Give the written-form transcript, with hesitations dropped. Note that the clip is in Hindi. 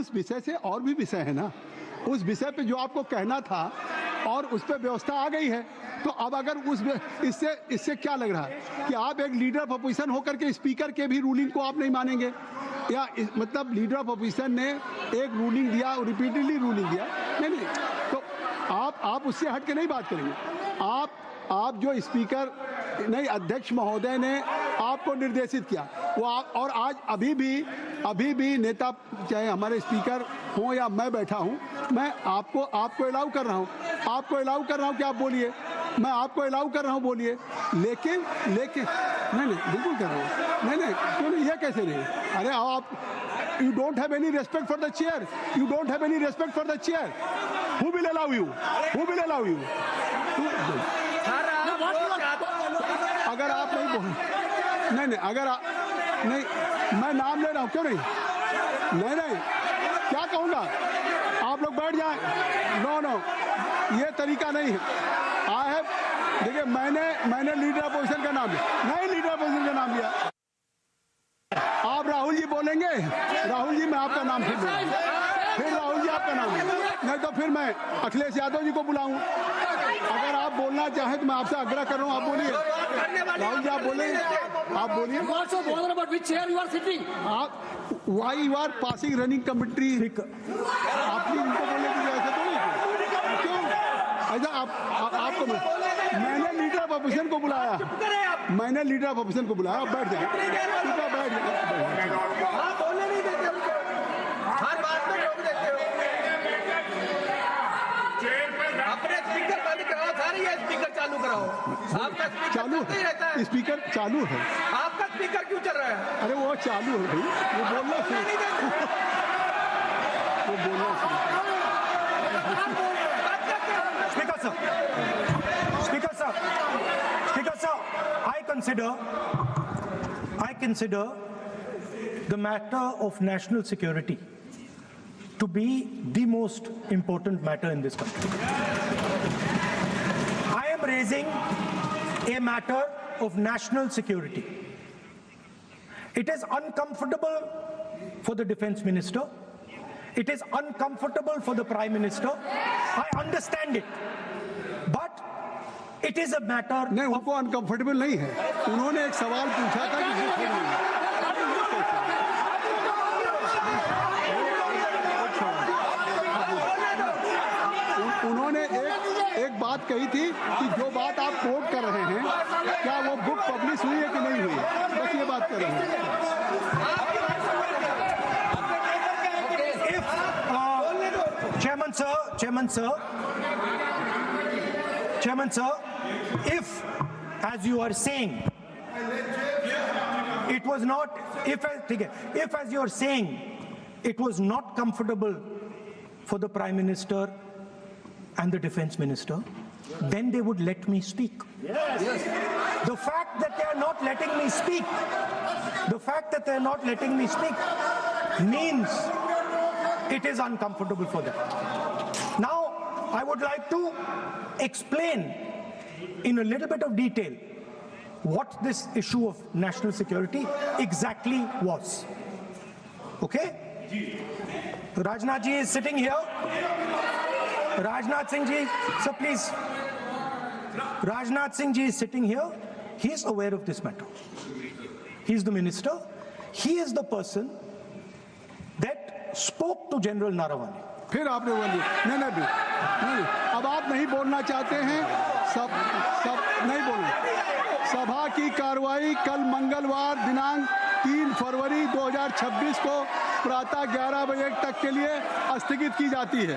उस विषय से और भी विषय है ना, उस विषय पे जो आपको कहना था और उस पर व्यवस्था आ गई है। तो अब अगर इससे क्या लग रहा है कि आप एक लीडर ऑफ अपोजिशन होकर के स्पीकर के भी रूलिंग को आप नहीं मानेंगे, या मतलब लीडर ऑफ अपोजिशन ने एक रूलिंग दिया, रिपीटेडली रूलिंग दिया, नहीं, तो आप उससे हट के नहीं बात करेंगे। आप जो स्पीकर नहीं, अध्यक्ष महोदय ने आपको निर्देशित किया वो और आज अभी भी नेता चाहे हमारे स्पीकर हों या मैं बैठा हूं, मैं आपको अलाउ कर रहा हूं, कि आप बोलिए, मैं आपको अलाउ कर रहा हूं, बोलिए, लेकिन नहीं बिल्कुल कर रहा हूं, नहीं क्यों नहीं, ये कैसे नहीं? अरे आप you don't have any respect for the chair, who will allow you? अगर आप नहीं बोल, नहीं अगर आप नहीं, मैं नाम ले रहा हूं, क्यों नहीं, क्या कहूंगा? आप लोग बैठ जाएं। नो, ये तरीका नहीं है। देखिए मैंने लीडर अपोजिशन का नाम लिया, आप राहुल जी बोलेंगे, राहुल जी मैं आपका नाम फिर राहुल जी आपका नाम, नहीं तो फिर मैं अखिलेश यादव जी को बुलाऊं। अगर आप बोलना चाहें तो मैं आपसे आग्रह कर रहा हूं, आप बोलिए, राहुल जी आप बोलिए। Why you are passing running commentary? आप इनको बोलने की ऐसे तो नहीं, क्यों ऐसा? आपको मैंने लीडर ऑफ अपोजिशन को बुलाया, आप बैठ जाए, बैठ जाए। स्पीकर चालू कराओ, आपका स्पीकर चालू है, आपका स्पीकर क्यों चल रहा है? अरे वो चालू है भाई, वो बोलना Speaker sir, I consider the matter of national security to be the most important matter in this country. I am raising a matter of national security. It is uncomfortable for the defense minister. It is uncomfortable for the prime minister. I understand it. But it is a matter. नहीं, उनको अनकंफर्टेबल नहीं है। उन्होंने एक सवाल पूछा था कि उन्होंने एक बात कही थी कि जो बात आप कोट कर रहे हैं, क्या वो बुक पब्लिश हुई है कि नहीं हुई, बस ये बात कर रहे हैं। Chairman sir, if, as you are saying, it was not, if as you are saying, it was not comfortable for the Prime Minister and the Defense Minister, then they would let me speak. Yes. The fact that they are not letting me speak, means it is uncomfortable for them. Now, I would like to explain in a little bit of detail what this issue of national security exactly was. Okay? Rajnath ji is sitting here. Rajnath Singh ji, so please. Rajnath Singh ji is sitting here. He is aware of this matter. He is the minister. He is the person that spoke to General Naravane. फिर आपने बोल दिया नहीं, अब आप नहीं बोलना चाहते हैं, सब नहीं बोलना। सभा की कार्रवाई कल मंगलवार दिनांक 3 फरवरी 2026 को प्रातः 11 बजे तक के लिए स्थगित की जाती है।